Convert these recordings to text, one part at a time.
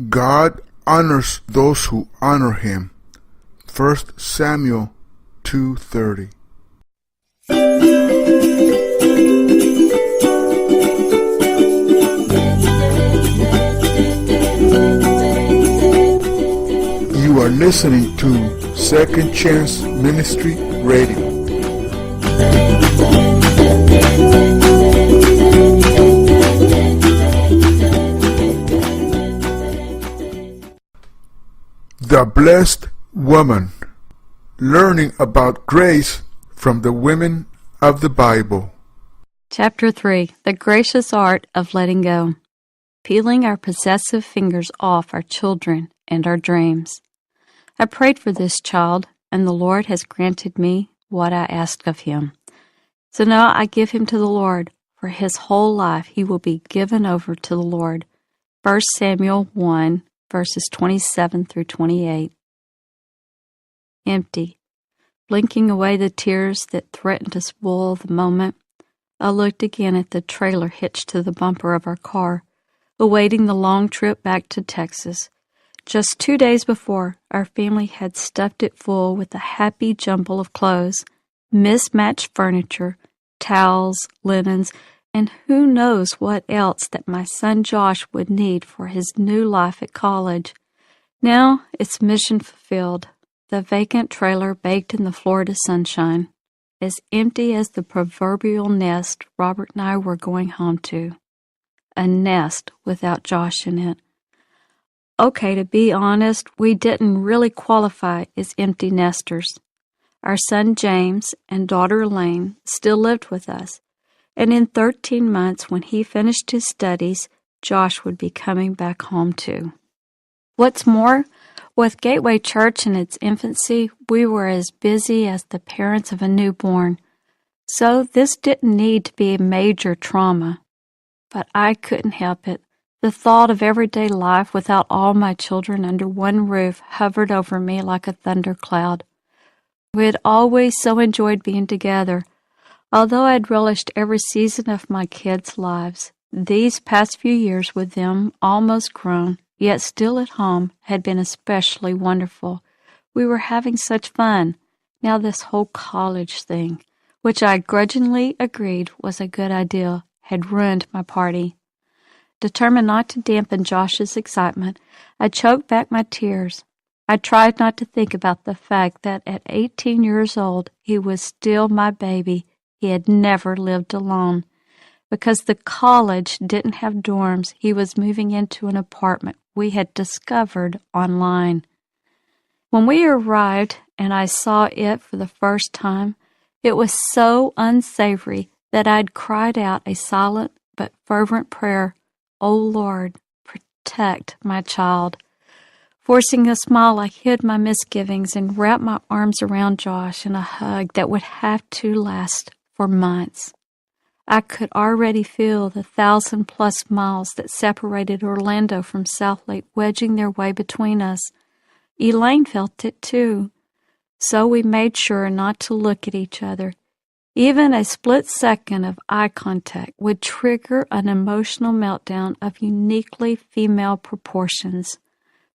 God honors those who honor him. 1 Samuel 2:30. You are listening to Second Chance Ministry Radio. The Blessed Woman. Learning about grace from the women of the Bible. Chapter 3. The Gracious Art of Letting Go. Peeling our possessive fingers off our children and our dreams. I prayed for this child, and the Lord has granted me what I asked of him. So now I give him to the Lord. For his whole life he will be given over to the Lord. 1 Samuel 1, verses 27 through 28. Empty. Blinking away the tears that threatened to spoil the moment, I looked again at the trailer hitched to the bumper of our car, awaiting the long trip back to Texas. Just 2 days before, our family had stuffed it full with a happy jumble of clothes, mismatched furniture, towels, linens, and who knows what else that my son Josh would need for his new life at college. Now it's mission fulfilled. The vacant trailer baked in the Florida sunshine, as empty as the proverbial nest Robert and I were going home to. A nest without Josh in it. Okay, to be honest, we didn't really qualify as empty nesters. Our son James and daughter Elaine still lived with us, and in 13 months, when he finished his studies, Josh would be coming back home too. What's more, with Gateway Church in its infancy, we were as busy as the parents of a newborn, so this didn't need to be a major trauma. But I couldn't help it. The thought of everyday life without all my children under one roof hovered over me like a thundercloud. We had always so enjoyed being together. Although I had relished every season of my kids' lives, these past few years with them almost grown, yet still at home, had been especially wonderful. We were having such fun. Now this whole college thing, which I grudgingly agreed was a good idea, had ruined my party. Determined not to dampen Josh's excitement, I choked back my tears. I tried not to think about the fact that at 18 years old, he was still my baby. He had never lived alone. Because the college didn't have dorms, he was moving into an apartment we had discovered online. When we arrived and I saw it for the first time, it was so unsavory that I'd cried out a silent but fervent prayer, "O Lord, protect my child." Forcing a smile, I hid my misgivings and wrapped my arms around Josh in a hug that would have to last for months. I could already feel the 1,000+ miles that separated Orlando from Southlake wedging their way between us. Elaine felt it too, so we made sure not to look at each other. Even a split second of eye contact would trigger an emotional meltdown of uniquely female proportions.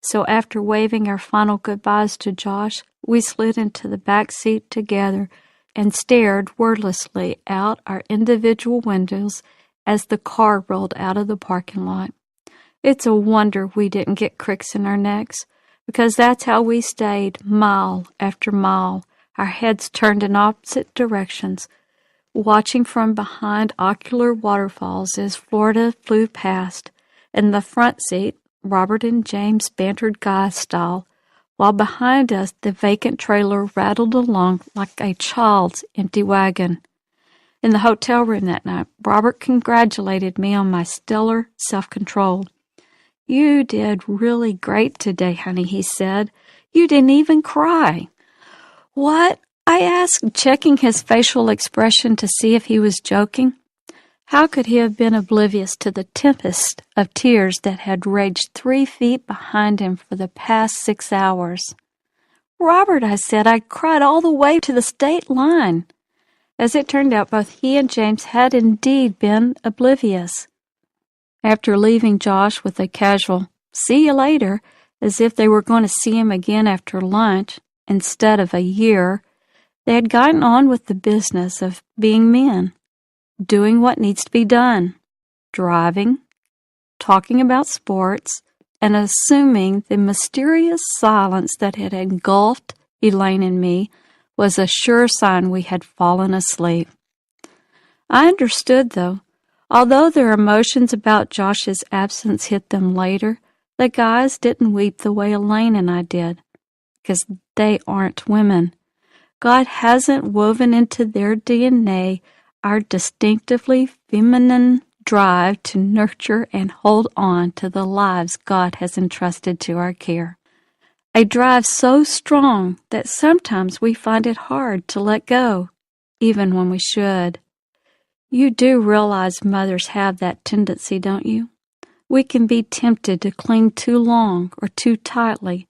So after waving our final goodbyes to Josh, we slid into the back seat together and stared wordlessly out our individual windows as the car rolled out of the parking lot. It's a wonder we didn't get cricks in our necks, because that's how we stayed mile after mile, our heads turned in opposite directions, watching from behind ocular waterfalls as Florida flew past. In the front seat, Robert and James bantered guy style, while behind us the vacant trailer rattled along like a child's empty wagon. In the hotel room that night, Robert congratulated me on my stellar self-control. "You did really great today, honey," he said. "You didn't even cry." "What?" I asked, checking his facial expression to see if he was joking. How could he have been oblivious to the tempest of tears that had raged 3 feet behind him for the past 6 hours? "Robert," I said, "I cried all the way to the state line." As it turned out, both he and James had indeed been oblivious. After leaving Josh with a casual, see you later, as if they were going to see him again after lunch, instead of a year, they had gotten on with the business of being men, doing what needs to be done, driving, talking about sports, and assuming the mysterious silence that had engulfed Elaine and me was a sure sign we had fallen asleep. I understood, though. Although their emotions about Josh's absence hit them later, the guys didn't weep the way Elaine and I did, because they aren't women. God hasn't woven into their DNA our distinctively feminine drive to nurture and hold on to the lives God has entrusted to our care. A drive so strong that sometimes we find it hard to let go, even when we should. You do realize mothers have that tendency, don't you? We can be tempted to cling too long or too tightly,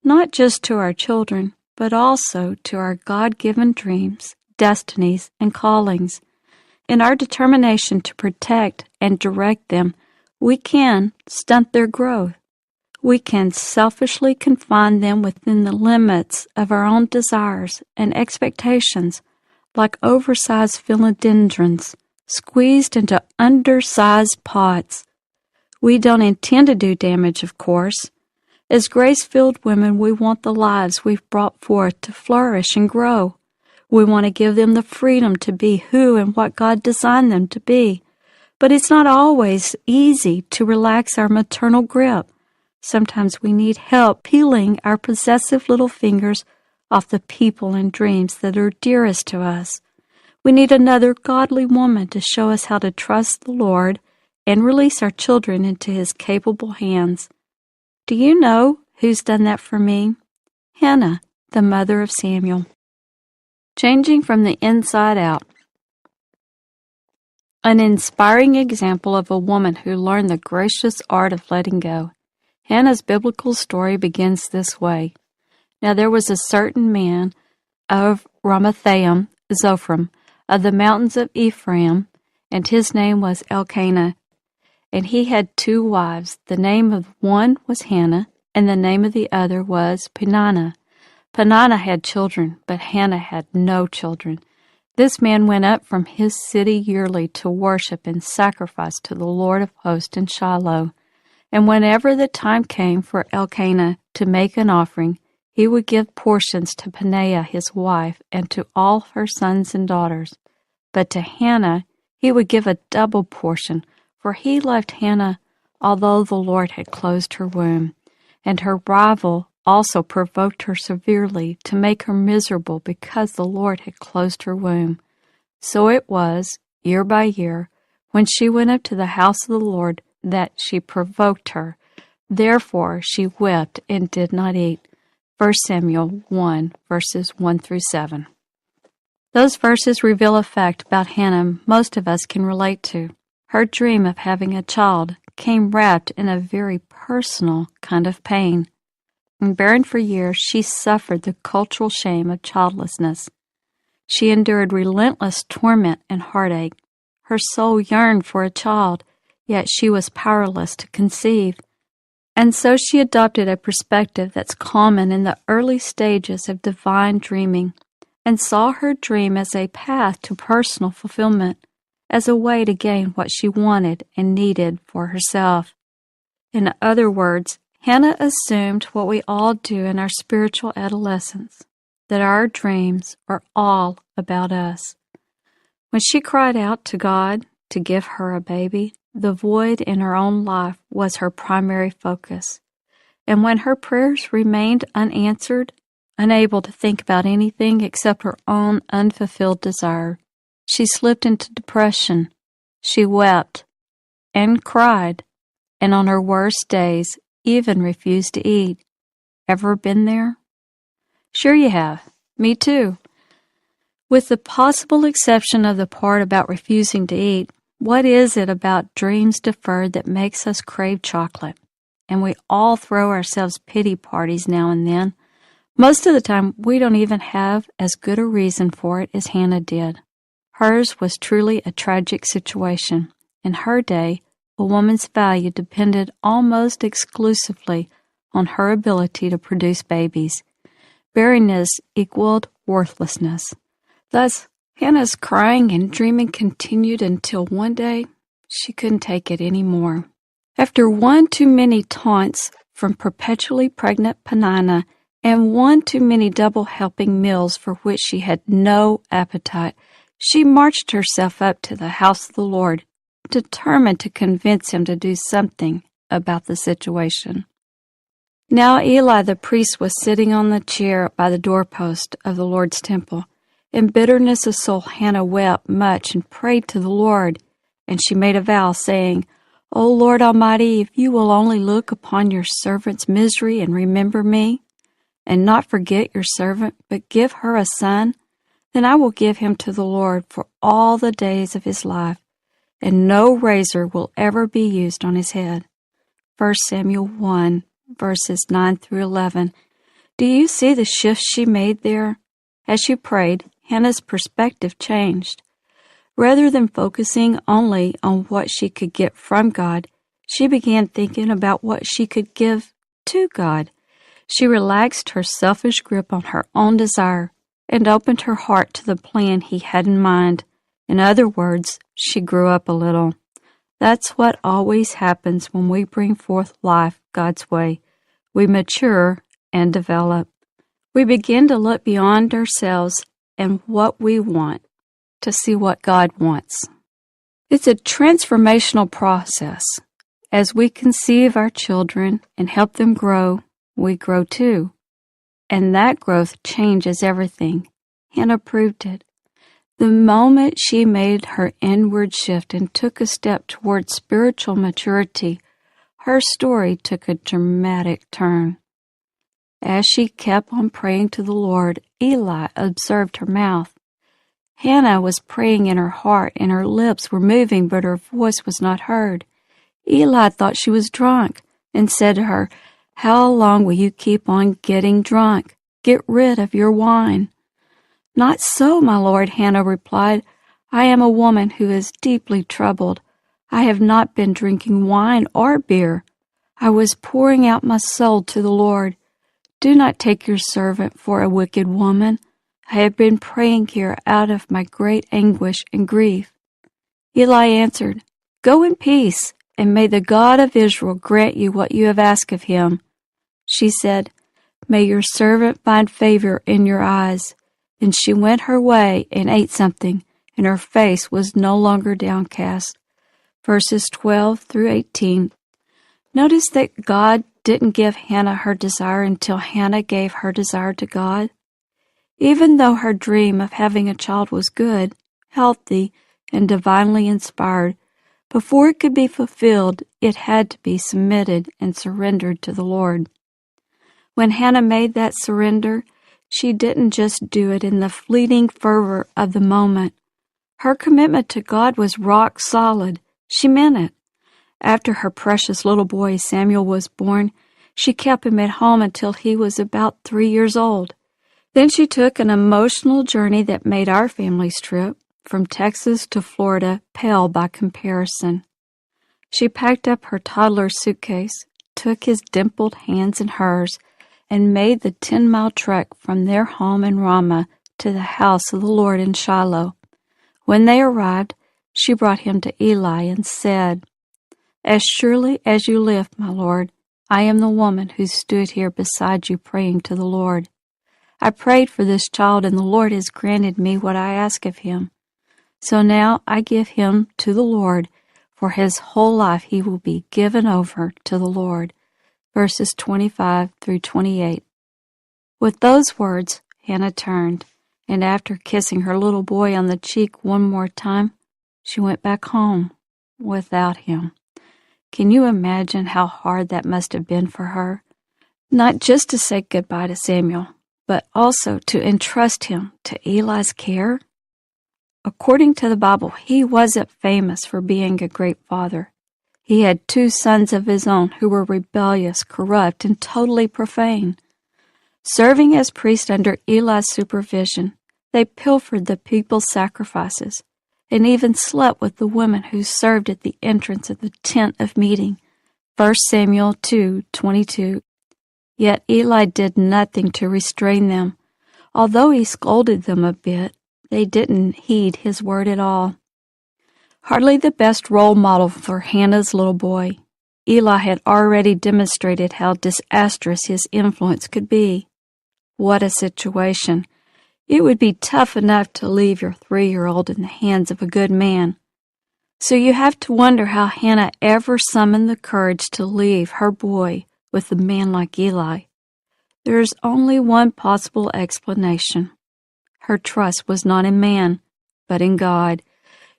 not just to our children, but also to our God-given dreams, destinies, and callings. In our determination to protect and direct them, we can stunt their growth. We can selfishly confine them within the limits of our own desires and expectations, like oversized philodendrons squeezed into undersized pots. We don't intend to do damage, of course. As grace-filled women, we want the lives we've brought forth to flourish and grow. We want to give them the freedom to be who and what God designed them to be. But it's not always easy to relax our maternal grip. Sometimes we need help peeling our possessive little fingers off the people and dreams that are dearest to us. We need another godly woman to show us how to trust the Lord and release our children into His capable hands. Do you know who's done that for me? Hannah, the mother of Samuel. Changing from the inside out. An inspiring example of a woman who learned the gracious art of letting go. Hannah's biblical story begins this way. Now there was a certain man of Ramathaim, Zophim, of the mountains of Ephraim, and his name was Elkanah. And he had 2 wives. The name of one was Hannah, and the name of the other was Peninnah. Peninnah had children, but Hannah had no children. This man went up from his city yearly to worship and sacrifice to the Lord of hosts in Shiloh. And whenever the time came for Elkanah to make an offering, he would give portions to Peninnah his wife and to all her sons and daughters. But to Hannah he would give a double portion, for he loved Hannah, although the Lord had closed her womb. And her rival also provoked her severely to make her miserable because the Lord had closed her womb. So it was, year by year, when she went up to the house of the Lord, that she provoked her. Therefore she wept and did not eat. 1 Samuel 1, verses 1 through 7. Those verses reveal a fact about Hannah most of us can relate to. Her dream of having a child came wrapped in a very personal kind of pain. And barren for years, she suffered the cultural shame of childlessness. She endured relentless torment and heartache. Her soul yearned for a child, yet she was powerless to conceive. And so she adopted a perspective that's common in the early stages of divine dreaming, and saw her dream as a path to personal fulfillment, as a way to gain what she wanted and needed for herself. In other words, Hannah assumed what we all do in our spiritual adolescence, that our dreams are all about us. When she cried out to God to give her a baby, the void in her own life was her primary focus. And when her prayers remained unanswered, unable to think about anything except her own unfulfilled desire, she slipped into depression. She wept and cried, and on her worst days even refused to eat. Ever been there? Sure you have. Me too. With the possible exception of the part about refusing to eat, what is it about dreams deferred that makes us crave chocolate? And we all throw ourselves pity parties now and then. Most of the time, we don't even have as good a reason for it as Hannah did. Hers was truly a tragic situation. In her day, a woman's value depended almost exclusively on her ability to produce babies. Barrenness equaled worthlessness. Thus, Hannah's crying and dreaming continued until one day she couldn't take it any more. After one too many taunts from perpetually pregnant Peninnah and one too many double helping meals for which she had no appetite, she marched herself up to the house of the Lord, determined to convince him to do something about the situation. Now Eli the priest was sitting on the chair by the doorpost of the Lord's temple. In bitterness of soul Hannah wept much and prayed to the Lord, and she made a vow, saying, O Lord Almighty, if you will only look upon your servant's misery and remember me, and not forget your servant, but give her a son, then I will give him to the Lord for all the days of his life, and no razor will ever be used on his head. 1 Samuel 1, verses 9 through 11. Do you see the shift she made there? As she prayed, Hannah's perspective changed. Rather than focusing only on what she could get from God, she began thinking about what she could give to God. She relaxed her selfish grip on her own desire and opened her heart to the plan he had in mind. In other words, she grew up a little. That's what always happens when we bring forth life God's way. We mature and develop. We begin to look beyond ourselves and what we want to see what God wants. It's a transformational process. As we conceive our children and help them grow, we grow too. And that growth changes everything. Hannah proved it. The moment she made her inward shift and took a step toward spiritual maturity, her story took a dramatic turn. As she kept on praying to the Lord, Eli observed her mouth. Hannah was praying in her heart, and her lips were moving, but her voice was not heard. Eli thought she was drunk and said to her, How long will you keep on getting drunk? Get rid of your wine. Not so, my lord, Hannah replied. I am a woman who is deeply troubled. I have not been drinking wine or beer. I was pouring out my soul to the Lord. Do not take your servant for a wicked woman. I have been praying here out of my great anguish and grief. Eli answered, Go in peace, and may the God of Israel grant you what you have asked of him. She said, May your servant find favor in your eyes. Then she went her way and ate something, and her face was no longer downcast. Verses 12 through 18. Notice that God didn't give Hannah her desire until Hannah gave her desire to God. Even though her dream of having a child was good, healthy, and divinely inspired, before it could be fulfilled, it had to be submitted and surrendered to the Lord. When Hannah made that surrender, she didn't just do it in the fleeting fervor of the moment. Her commitment to God was rock solid. She meant it. After her precious little boy Samuel was born, she kept him at home until he was about 3 years old. Then she took an emotional journey that made our family's trip from Texas to Florida pale by comparison. She packed up her toddler's suitcase, took his dimpled hands in hers, and made the 10-mile trek from their home in Ramah to the house of the Lord in Shiloh. When they arrived, she brought him to Eli and said, As surely as you live, my Lord, I am the woman who stood here beside you praying to the Lord. I prayed for this child, and the Lord has granted me what I ask of him. So now I give him to the Lord. For his whole life he will be given over to the Lord. Verses 25 through 28. With those words, Hannah turned, and after kissing her little boy on the cheek one more time, she went back home without him. Can you imagine how hard that must have been for her? Not just to say goodbye to Samuel, but also to entrust him to Eli's care? According to the Bible, he wasn't famous for being a great father. He had 2 sons of his own who were rebellious, corrupt, and totally profane. Serving as priests under Eli's supervision, they pilfered the people's sacrifices, and even slept with the women who served at the entrance of the tent of meeting. 1 Samuel 2:22. Yet Eli did nothing to restrain them. Although he scolded them a bit, they didn't heed his word at all. Hardly the best role model for Hannah's little boy, Eli had already demonstrated how disastrous his influence could be. What a situation! It would be tough enough to leave your 3-year-old in the hands of a good man. So you have to wonder how Hannah ever summoned the courage to leave her boy with a man like Eli. There is only one possible explanation. Her trust was not in man, but in God.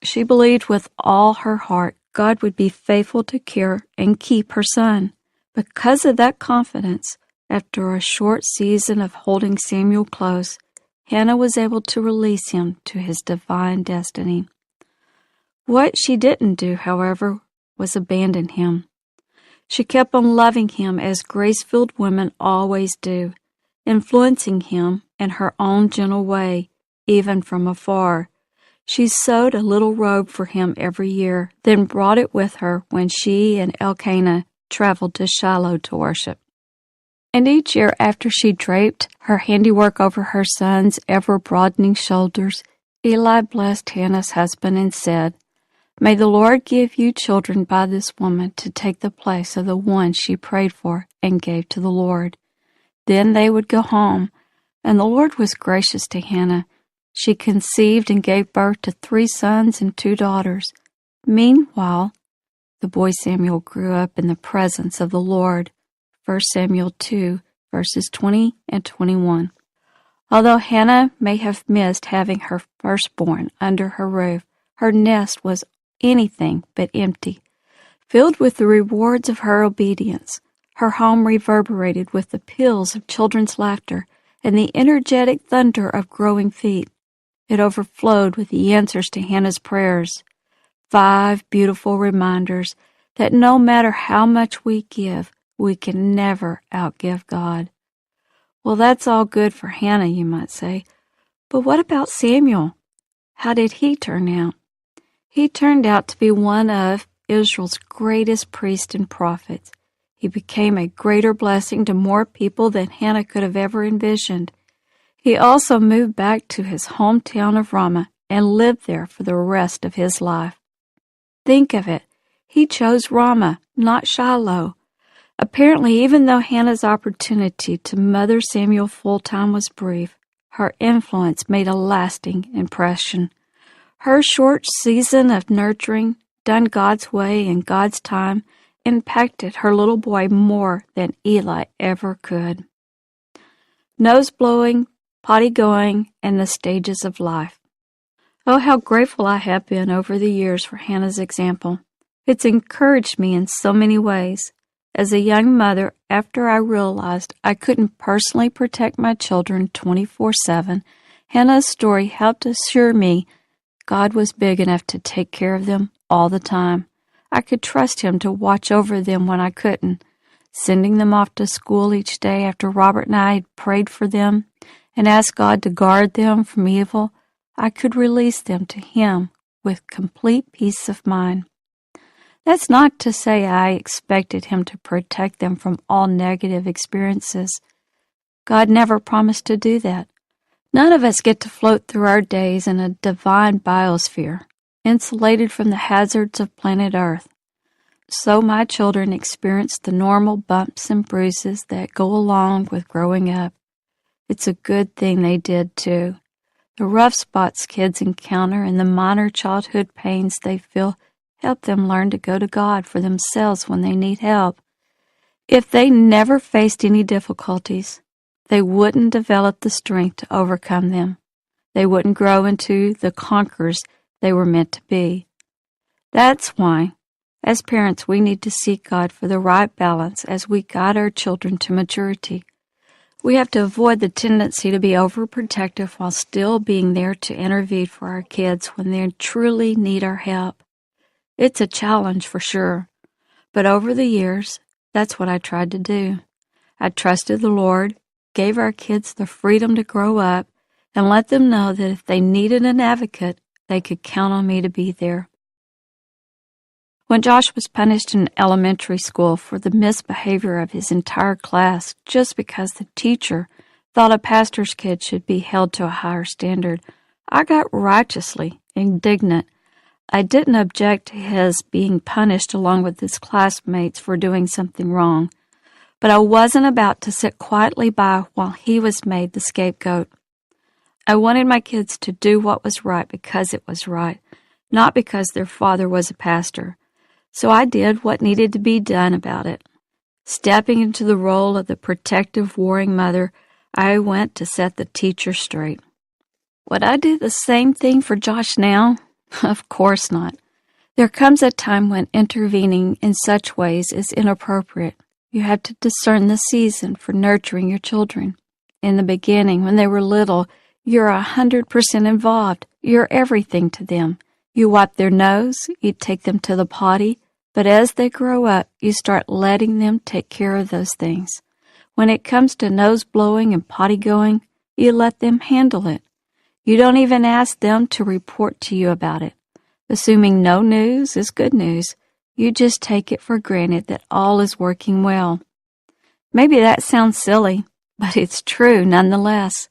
She believed with all her heart God would be faithful to care and keep her son. Because of that confidence, after a short season of holding Samuel close, Hannah was able to release him to his divine destiny. What she didn't do, however, was abandon him. She kept on loving him as grace-filled women always do, influencing him in her own gentle way, even from afar. She sewed a little robe for him every year, then brought it with her when she and Elkanah traveled to Shiloh to worship. And each year after she draped her handiwork over her son's ever-broadening shoulders, Eli blessed Hannah's husband and said, "May the Lord give you children by this woman to take the place of the one she prayed for and gave to the Lord." Then they would go home, and the Lord was gracious to Hannah. She conceived and gave birth to 3 sons and 2 daughters. Meanwhile, the boy Samuel grew up in the presence of the Lord. 1 Samuel 2, verses 20 and 21. Although Hannah may have missed having her firstborn under her roof, her nest was anything but empty. Filled with the rewards of her obedience, her home reverberated with the peals of children's laughter and the energetic thunder of growing feet. It overflowed with the answers to Hannah's prayers. 5 beautiful reminders that no matter how much we give, we can never outgive God. Well, that's all good for Hannah, you might say. But what about Samuel? How did he turn out? He turned out to be one of Israel's greatest priests and prophets. He became a greater blessing to more people than Hannah could have ever envisioned. He also moved back to his hometown of Ramah and lived there for the rest of his life. Think of it. He chose Ramah, not Shiloh. Apparently, even though Hannah's opportunity to mother Samuel full-time was brief, her influence made a lasting impression. Her short season of nurturing, done God's way in God's time, impacted her little boy more than Eli ever could. Nose-blowing, potty-going, and the stages of life. Oh, how grateful I have been over the years for Hannah's example. It's encouraged me in so many ways. As a young mother, after I realized I couldn't personally protect my children 24/7, Hannah's story helped assure me God was big enough to take care of them all the time. I could trust Him to watch over them when I couldn't, sending them off to school each day after Robert and I had prayed for them and asked God to guard them from evil. I could release them to Him with complete peace of mind. That's not to say I expected Him to protect them from all negative experiences. God never promised to do that. None of us get to float through our days in a divine biosphere, insulated from the hazards of planet Earth. So my children experienced the normal bumps and bruises that go along with growing up. It's a good thing they did, too. The rough spots kids encounter and the minor childhood pains they feel help them learn to go to God for themselves when they need help. If they never faced any difficulties, they wouldn't develop the strength to overcome them. They wouldn't grow into the conquerors they were meant to be. That's why, as parents, we need to seek God for the right balance as we guide our children to maturity. We have to avoid the tendency to be overprotective while still being there to intervene for our kids when they truly need our help. It's a challenge for sure, but over the years, that's what I tried to do. I trusted the Lord, gave our kids the freedom to grow up, and let them know that if they needed an advocate, they could count on me to be there. When Josh was punished in elementary school for the misbehavior of his entire class just because the teacher thought a pastor's kid should be held to a higher standard, I got righteously indignant. I didn't object to his being punished along with his classmates for doing something wrong, but I wasn't about to sit quietly by while he was made the scapegoat. I wanted my kids to do what was right because it was right, not because their father was a pastor. So I did what needed to be done about it. Stepping into the role of the protective, warring mother, I went to set the teacher straight. Would I do the same thing for Josh now? Of course not. There comes a time when intervening in such ways is inappropriate. You have to discern the season for nurturing your children. In the beginning, when they were little, you're 100% involved. You're everything to them. You wipe their nose, you take them to the potty, but as they grow up, you start letting them take care of those things. When it comes to nose blowing and potty going, you let them handle it. You don't even ask them to report to you about it. Assuming no news is good news, you just take it for granted that all is working well. Maybe that sounds silly, but it's true nonetheless.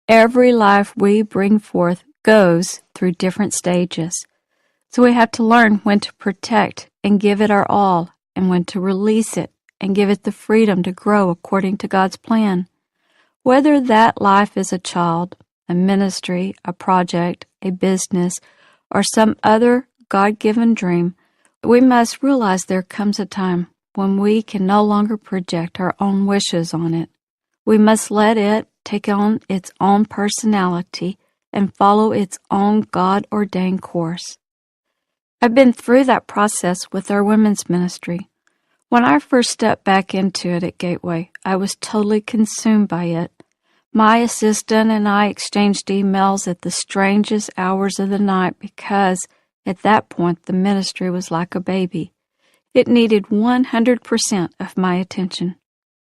Every life we bring forth goes through different stages. So we have to learn when to protect and give it our all, and when to release it and give it the freedom to grow according to God's plan. Whether that life is a child, a ministry, a project, a business, or some other God-given dream, we must realize there comes a time when we can no longer project our own wishes on it. We must let it take on its own personality and follow its own God-ordained course. I've been through that process with our women's ministry. When I first stepped back into it at Gateway, I was totally consumed by it. My assistant and I exchanged emails at the strangest hours of the night because, at that point, the ministry was like a baby. It needed 100% of my attention.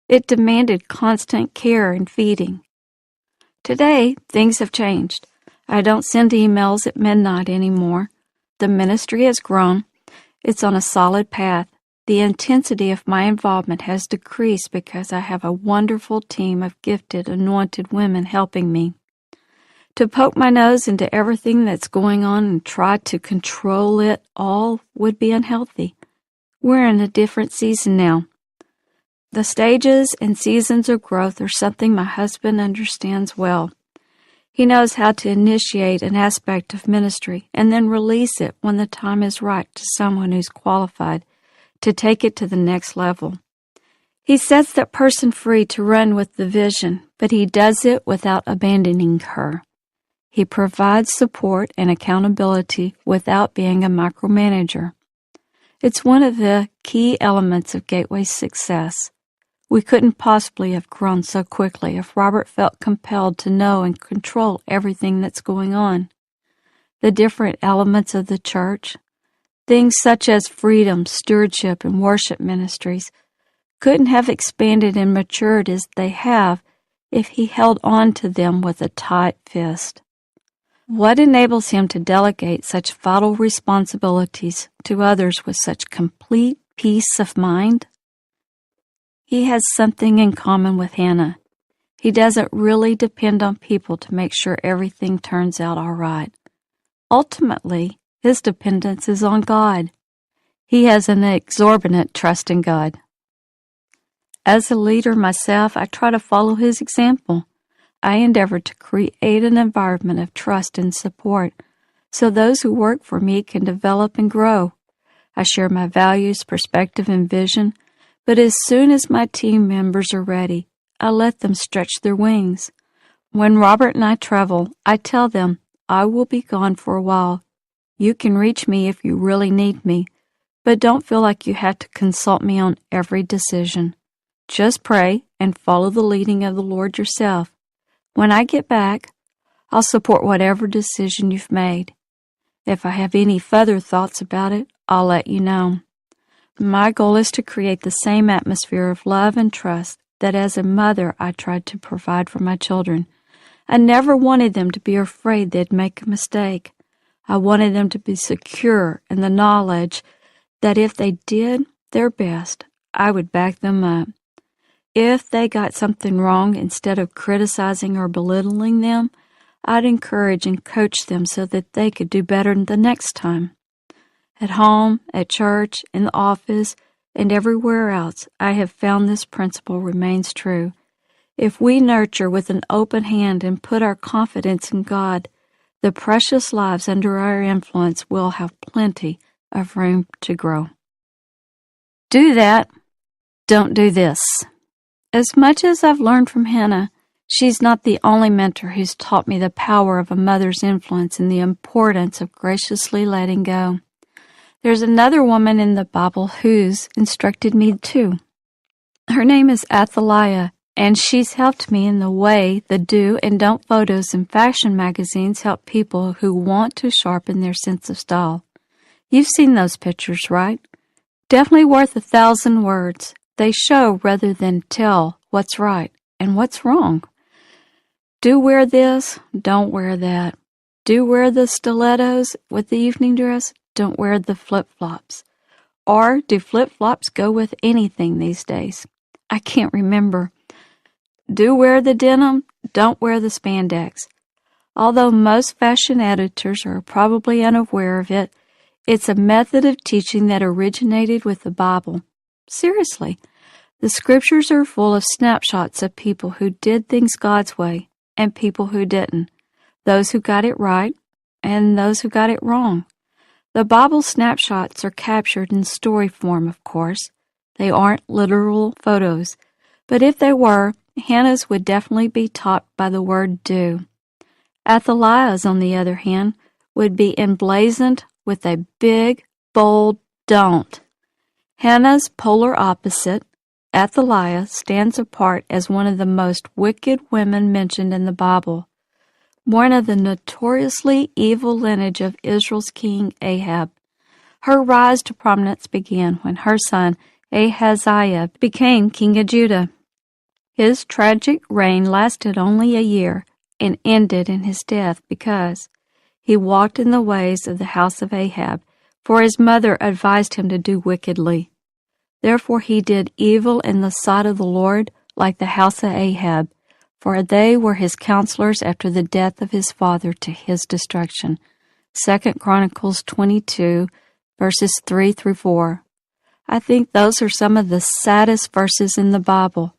It demanded constant care and feeding. Today, things have changed. I don't send emails at midnight anymore. The ministry has grown. It's on a solid path. The intensity of my involvement has decreased because I have a wonderful team of gifted, anointed women helping me. To poke my nose into everything that's going on and try to control it all would be unhealthy. We're in a different season now. The stages and seasons of growth are something my husband understands well. He knows how to initiate an aspect of ministry and then release it when the time is right to someone who's qualified to take it to the next level. He sets that person free to run with the vision, but he does it without abandoning her. He provides support and accountability without being a micromanager. It's one of the key elements of Gateway's success. We couldn't possibly have grown so quickly if Robert felt compelled to know and control everything that's going on. The different elements of the church, things such as freedom, stewardship, and worship ministries, couldn't have expanded and matured as they have if he held on to them with a tight fist. What enables him to delegate such vital responsibilities to others with such complete peace of mind? He has something in common with Hannah. He doesn't really depend on people to make sure everything turns out all right. Ultimately, his dependence is on God. He has an exorbitant trust in God. As a leader myself, I try to follow his example. I endeavor to create an environment of trust and support so those who work for me can develop and grow. I share my values, perspective, and vision, but as soon as my team members are ready, I let them stretch their wings. When Robert and I travel, I tell them, I will be gone for a while. You can reach me if you really need me, but don't feel like you have to consult me on every decision. Just pray and follow the leading of the Lord yourself. When I get back, I'll support whatever decision you've made. If I have any further thoughts about it, I'll let you know. My goal is to create the same atmosphere of love and trust that as a mother I tried to provide for my children. I never wanted them to be afraid they'd make a mistake. I wanted them to be secure in the knowledge that if they did their best, I would back them up. If they got something wrong, instead of criticizing or belittling them, I'd encourage and coach them so that they could do better the next time. At home, at church, in the office, and everywhere else, I have found this principle remains true. If we nurture with an open hand and put our confidence in God, the precious lives under our influence will have plenty of room to grow. Do that. Don't do this. As much as I've learned from Hannah, she's not the only mentor who's taught me the power of a mother's influence and the importance of graciously letting go. There's another woman in the Bible who's instructed me too. Her name is Athaliah, and she's helped me in the way the do and don't photos in fashion magazines help people who want to sharpen their sense of style. You've seen those pictures, right? Definitely worth 1,000 words. They show rather than tell what's right and what's wrong. Do wear this, don't wear that. Do wear the stilettos with the evening dress, don't wear the flip-flops. Or do flip-flops go with anything these days? I can't remember. Do wear the denim, don't wear the spandex. Although most fashion editors are probably unaware of it, it's a method of teaching that originated with the Bible. Seriously, the scriptures are full of snapshots of people who did things God's way and people who didn't, those who got it right and those who got it wrong. The Bible snapshots are captured in story form, of course. They aren't literal photos, but if they were, Hannah's would definitely be topped by the word do. Athaliah's, on the other hand, would be emblazoned with a big, bold don't. Hannah's polar opposite, Athaliah, stands apart as one of the most wicked women mentioned in the Bible, born of the notoriously evil lineage of Israel's king Ahab. Her rise to prominence began when her son Ahaziah became king of Judah. His tragic reign lasted only a year and ended in his death because he walked in the ways of the house of Ahab, for his mother advised him to do wickedly. Therefore he did evil in the sight of the Lord, like the house of Ahab, for they were his counselors after the death of his father to his destruction. 2 Chronicles 22, verses 3 through 4. I think those are some of the saddest verses in the Bible.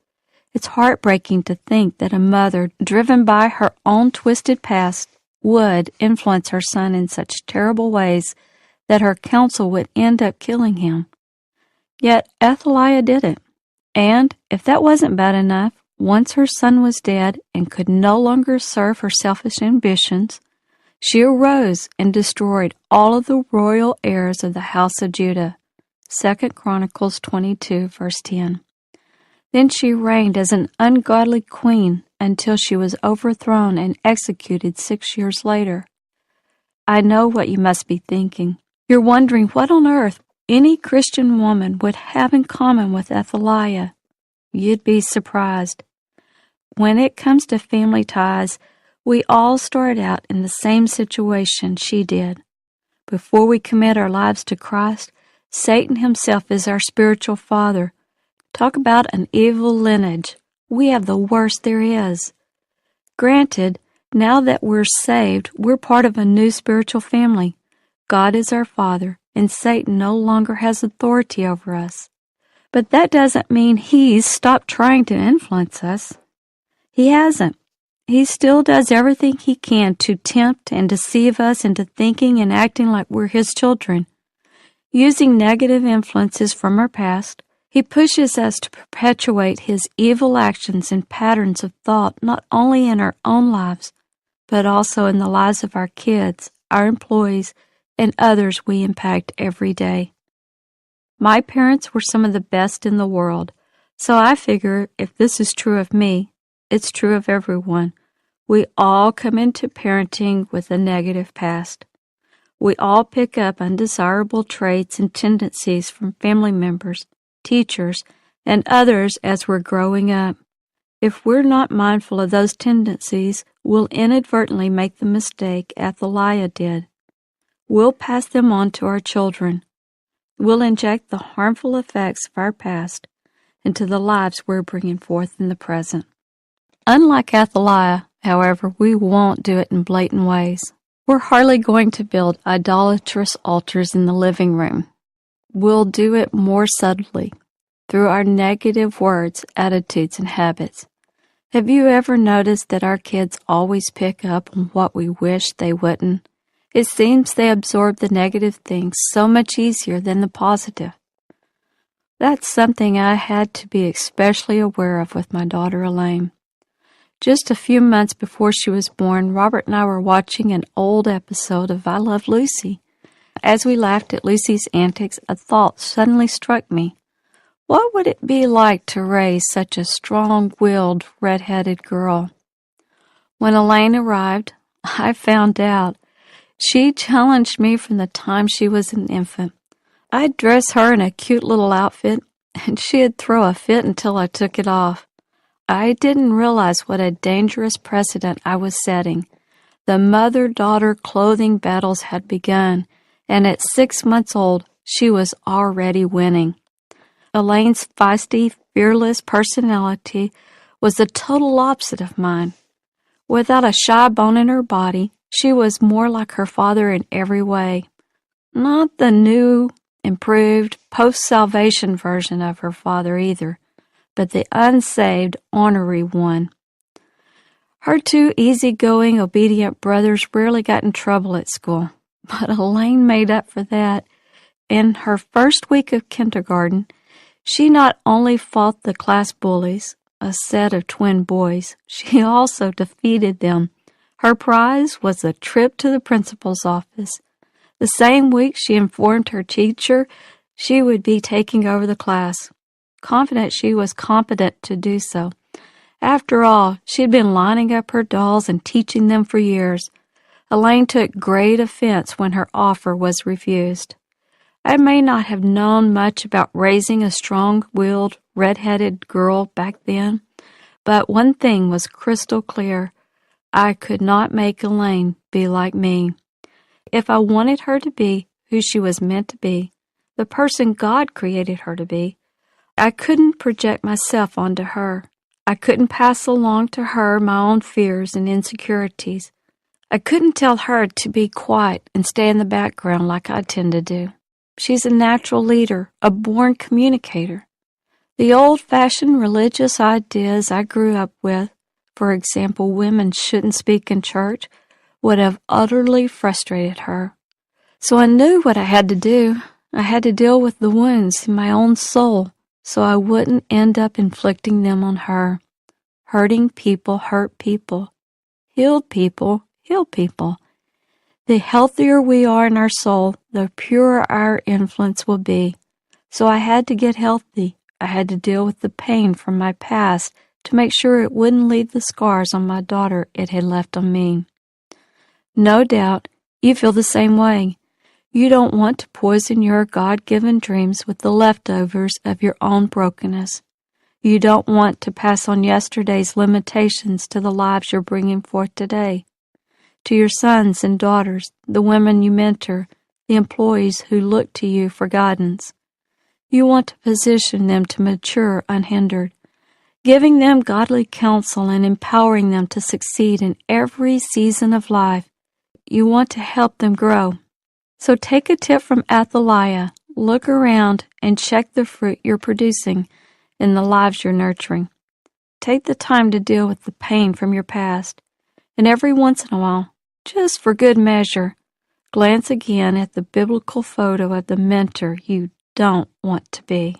It's heartbreaking to think that a mother, driven by her own twisted past, would influence her son in such terrible ways that her counsel would end up killing him. Yet Athaliah did it. And if that wasn't bad enough, once her son was dead and could no longer serve her selfish ambitions, she arose and destroyed all of the royal heirs of the house of Judah. 2 Chronicles 22, verse 10. Then she reigned as an ungodly queen until she was overthrown and executed 6 years later. I know what you must be thinking. You're wondering what on earth any Christian woman would have in common with Athaliah. You'd be surprised. When it comes to family ties, we all start out in the same situation she did. Before we commit our lives to Christ, Satan himself is our spiritual father. Talk about an evil lineage. We have the worst there is. Granted, now that we're saved, we're part of a new spiritual family. God is our Father, and Satan no longer has authority over us. But that doesn't mean he's stopped trying to influence us. He hasn't. He still does everything he can to tempt and deceive us into thinking and acting like we're his children. Using negative influences from our past, he pushes us to perpetuate his evil actions and patterns of thought not only in our own lives, but also in the lives of our kids, our employees, and others we impact every day. My parents were some of the best in the world, so I figure if this is true of me, it's true of everyone. We all come into parenting with a negative past. We all pick up undesirable traits and tendencies from family members, teachers, and others as we're growing up. If we're not mindful of those tendencies, we'll inadvertently make the mistake Athaliah did. We'll pass them on to our children. We'll inject the harmful effects of our past into the lives we're bringing forth in the present. Unlike Athaliah, however, we won't do it in blatant ways. We're hardly going to build idolatrous altars in the living room. We'll do it more subtly, through our negative words, attitudes, and habits. Have you ever noticed that our kids always pick up on what we wish they wouldn't? It seems they absorb the negative things so much easier than the positive. That's something I had to be especially aware of with my daughter Elaine. Just a few months before she was born, Robert and I were watching an old episode of I Love Lucy. As we laughed at Lucy's antics, a thought suddenly struck me. What would it be like to raise such a strong-willed, red-headed girl? When Elaine arrived, I found out. She challenged me from the time she was an infant. I'd dress her in a cute little outfit, and she'd throw a fit until I took it off. I didn't realize what a dangerous precedent I was setting. The mother-daughter clothing battles had begun, and at 6 months old, she was already winning. Elaine's feisty, fearless personality was the total opposite of mine. Without a shy bone in her body, she was more like her father in every way. Not the new, improved, post-salvation version of her father either, but the unsaved, ornery one. Her two easygoing, obedient brothers rarely got in trouble at school, but Elaine made up for that. In her first week of kindergarten, she not only fought the class bullies, a set of twin boys, she also defeated them. Her prize was a trip to the principal's office. The same week, she informed her teacher she would be taking over the class, confident she was competent to do so. After all, she had been lining up her dolls and teaching them for years. Elaine took great offense when her offer was refused. I may not have known much about raising a strong-willed, red-headed girl back then, but one thing was crystal clear. I could not make Elaine be like me. If I wanted her to be who she was meant to be, the person God created her to be, I couldn't project myself onto her. I couldn't pass along to her my own fears and insecurities. I couldn't tell her to be quiet and stay in the background like I tend to do. She's a natural leader, a born communicator. The old-fashioned religious ideas I grew up with, for example, women shouldn't speak in church, would have utterly frustrated her. So I knew what I had to do. I had to deal with the wounds in my own soul so I wouldn't end up inflicting them on her. Hurting people hurt people. Healed people heal people. The healthier we are in our soul, the purer our influence will be. So I had to get healthy. I had to deal with the pain from my past to make sure it wouldn't leave the scars on my daughter it had left on me. No doubt, you feel the same way. You don't want to poison your God-given dreams with the leftovers of your own brokenness. You don't want to pass on yesterday's limitations to the lives you're bringing forth today. To your sons and daughters, the women you mentor, the employees who look to you for guidance. You want to position them to mature unhindered, giving them godly counsel and empowering them to succeed in every season of life. You want to help them grow. So take a tip from Athaliah, look around and check the fruit you're producing in the lives you're nurturing. Take the time to deal with the pain from your past, and every once in a while, just for good measure, glance again at the biblical photo of the mentor you don't want to be.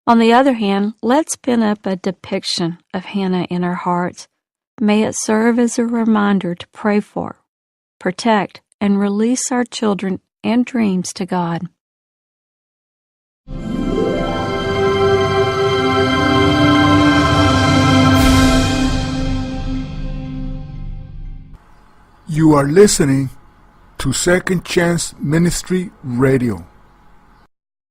On the other hand, let's pin up a depiction of Hannah in our hearts. May it serve as a reminder to pray for, protect, and release our children and dreams to God. You are listening to Second Chance Ministry Radio.